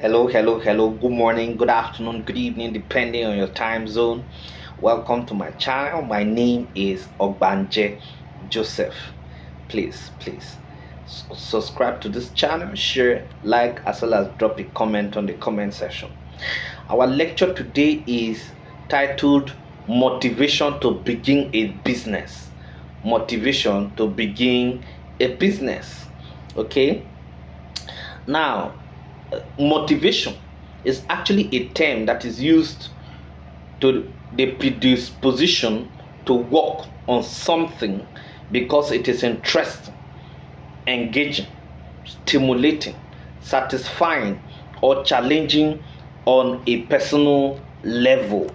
Hello. Good morning, good afternoon, good evening, depending on your time zone. Welcome to my channel. My name is Ogbanje Joseph. Please subscribe to this channel, share, like, as well as drop a comment on the comment section. Our lecture today is titled Motivation to Begin a Business. Motivation to begin a business. Okay, now motivation is actually a term that is used to the predisposition to work on something because it is interesting, engaging, stimulating, satisfying, or challenging on a personal level.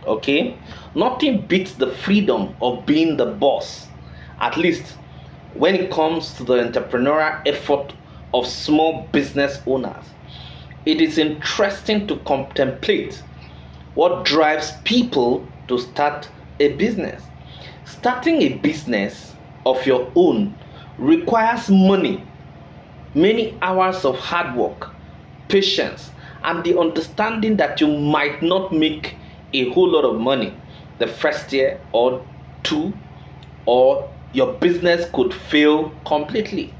Okay, nothing beats the freedom of being the boss, at least when it comes to the entrepreneurial effort of small business owners. It is interesting to contemplate what drives people to start a business. Starting a business of your own requires money, many hours of hard work, patience, and the understanding that you might not make a whole lot of money the first year or two, or your business could fail completely.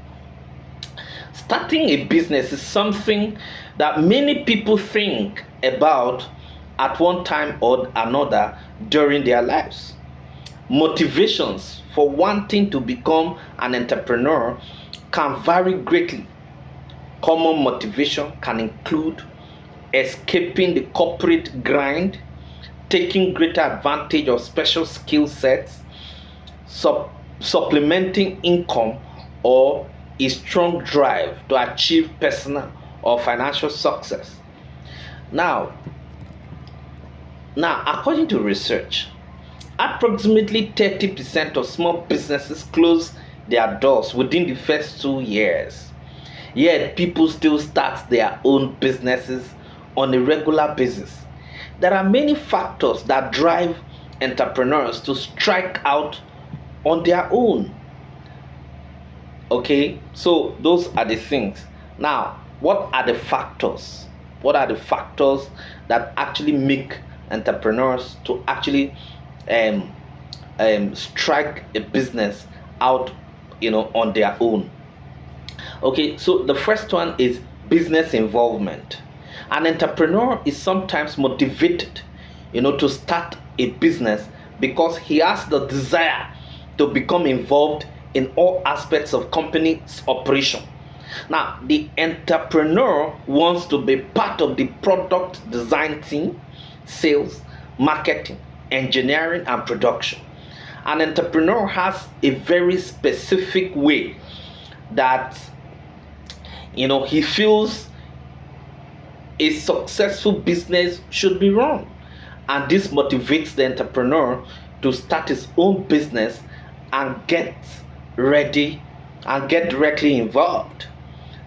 Starting a business is something that many people think about at one time or another during their lives. Motivations for wanting to become an entrepreneur can vary greatly. Common motivation can include escaping the corporate grind, taking greater advantage of special skill sets, supplementing income, or a strong drive to achieve personal or financial success. Now, according to research, approximately 30% of small businesses close their doors within the first 2 years. Yet, people still start their own businesses on a regular basis. There are many factors that drive entrepreneurs to strike out on their own. Okay, so those are the things. Now, what are the factors? What are the factors that actually make entrepreneurs to actually strike a business out, on their own? Okay, so the first one is business involvement. An entrepreneur is sometimes motivated, to start a business because he has the desire to become involved in all aspects of company's operation. Now, the entrepreneur wants to be part of the product design team, sales, marketing, engineering, and production. An entrepreneur has a very specific way that he feels a successful business should be run, and this motivates the entrepreneur to start his own business and get ready and get directly involved.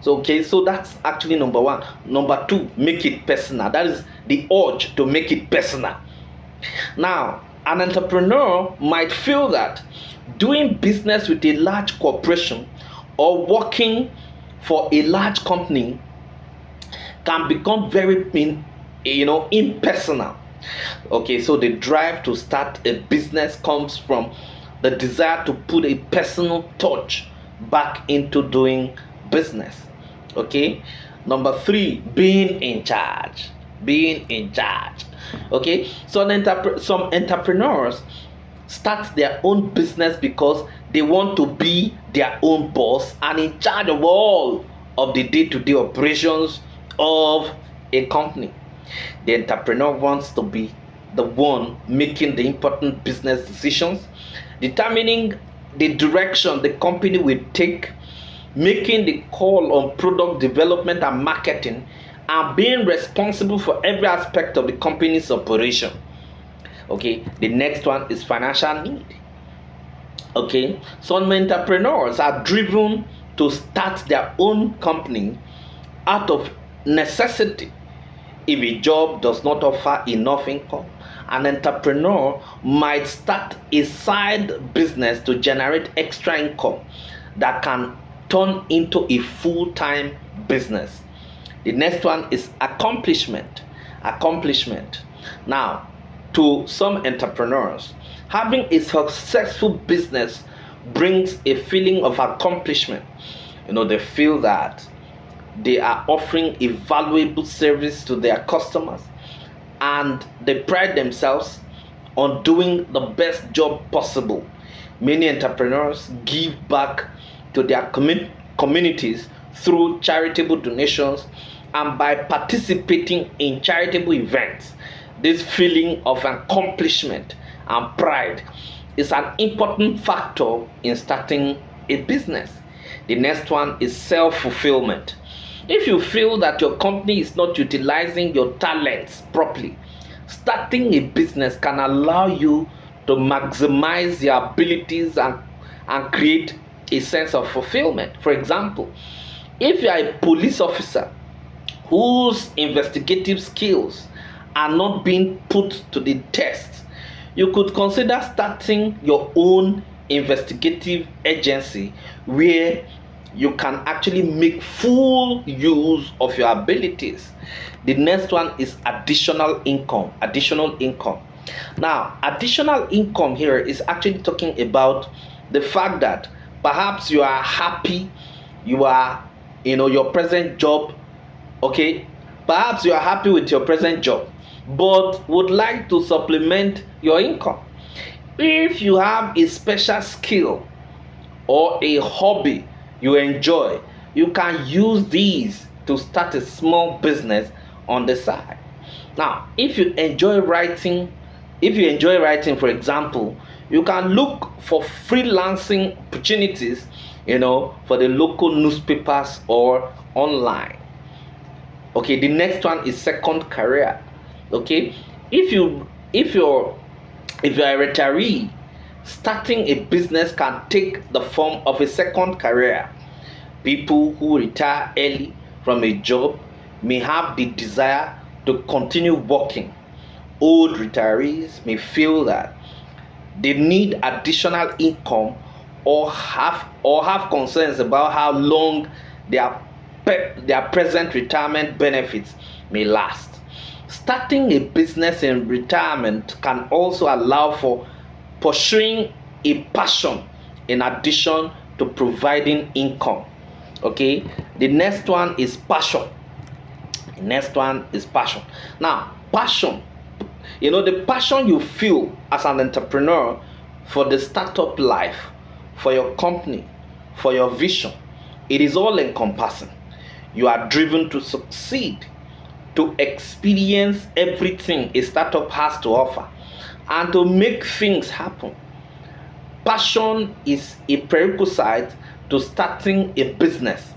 So that's actually number one. Number two, make it personal. That is the urge to make it personal. Now, an entrepreneur might feel that doing business with a large corporation or working for a large company can become very impersonal. Okay, so the drive to start a business comes from the desire to put a personal touch back into doing business. Okay, number three, being in charge. Okay, so some entrepreneurs start their own business because they want to be their own boss and in charge of all of the day-to-day operations of a company. The entrepreneur wants to be the one making the important business decisions, determining the direction the company will take, making the call on product development and marketing, and being responsible for every aspect of the company's operation. Okay, the next one is financial need. Okay, some entrepreneurs are driven to start their own company out of necessity. If a job does not offer enough income, an entrepreneur might start a side business to generate extra income that can turn into a full-time business. The next one is accomplishment. Accomplishment. Now, to some entrepreneurs, having a successful business brings a feeling of accomplishment. They feel that they are offering a valuable service to their customers, and they pride themselves on doing the best job possible. Many entrepreneurs give back to their communities through charitable donations and by participating in charitable events. This feeling of accomplishment and pride is an important factor in starting a business. The next one is self-fulfillment. If you feel that your company is not utilizing your talents properly, starting a business can allow you to maximize your abilities and create a sense of fulfillment. For example, if you are a police officer whose investigative skills are not being put to the test, you could consider starting your own investigative agency where you can actually make full use of your abilities. The next one is additional income. Additional income. Now, additional income here is actually talking about the fact that perhaps you are happy, you are, your present job, okay? Perhaps you are happy with your present job, but would like to supplement your income. If you have a special skill or a hobby you enjoy, you can use these to start a small business on the side. Now, if you enjoy writing, for example, you can look for freelancing opportunities, for the local newspapers or online. Okay, the next one is second career. Okay, if you're a retiree, starting a business can take the form of a second career. People who retire early from a job may have the desire to continue working. Old retirees may feel that they need additional income or have concerns about how long their present retirement benefits may last. Starting a business in retirement can also allow for pursuing a passion in addition to providing income. Okay, the next one is passion. The next one is passion. Now, passion, the passion you feel as an entrepreneur for the startup life, for your company, for your vision, it is all encompassing. You are driven to succeed, to experience everything a startup has to offer, and to make things happen. Passion is a prerequisite to starting a business,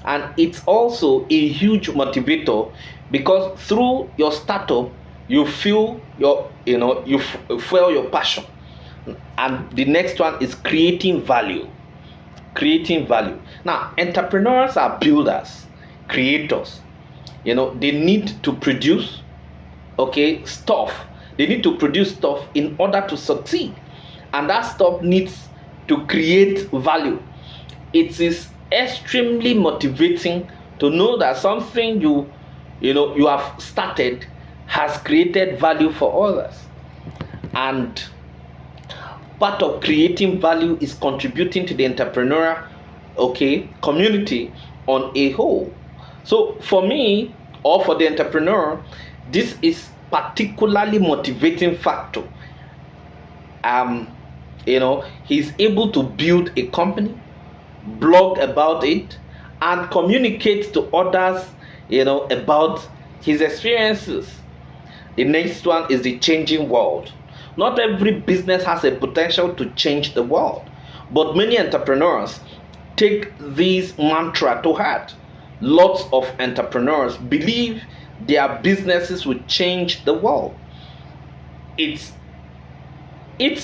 and it's also a huge motivator because through your startup you feel fuel your passion. And the next one is creating value. Creating value. Now, entrepreneurs are builders, creators. They need to produce stuff. They need to produce stuff in order to succeed, and that stuff needs to create value. It is extremely motivating to know that something you have started has created value for others, and part of creating value is contributing to the entrepreneurial community on a whole. So for me, or for the entrepreneur, this is particularly motivating factor. He's able to build a company, blog about it, and communicate to others about his experiences. The next one is the changing world. Not every business has a potential to change the world, but many entrepreneurs take this mantra to heart. Lots of entrepreneurs believe their businesses will change the world. It's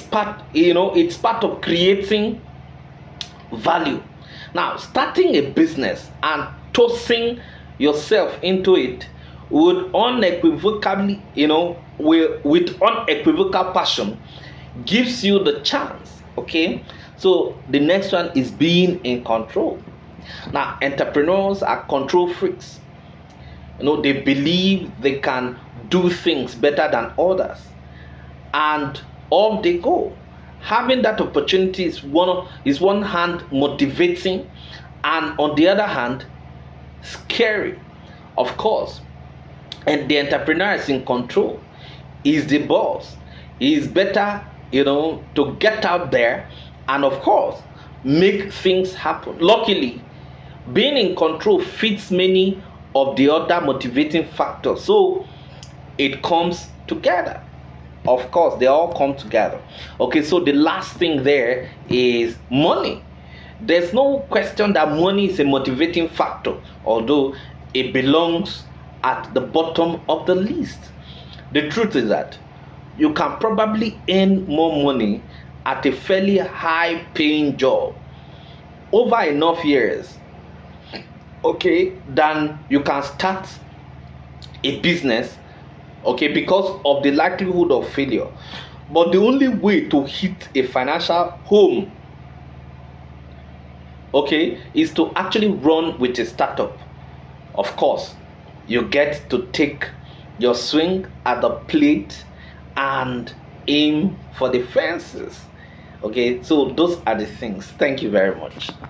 part of creating value. Now, starting a business and tossing yourself into it would unequivocally, with unequivocal passion, gives you the chance. Okay, so the next one is being in control. Now, entrepreneurs are control freaks. They believe they can do things better than others, and off they go. Having that opportunity is one hand motivating, and on the other hand scary, of course. And the entrepreneur is in control. He's the boss. It's better, to get out there and, of course, make things happen. Luckily, being in control fits many of the other motivating factors. So it comes together. Of course, they all come together. Okay, so the last thing there is money. There's no question that money is a motivating factor, although it belongs at the bottom of the list. The truth is that you can probably earn more money at a fairly high paying job over enough years, okay, than you can start a business, okay, because of the likelihood of failure. But the only way to hit a financial home, okay, is to actually run with a startup. Of course, you get to take your swing at the plate and aim for the fences. Okay, so those are the things. Thank you very much.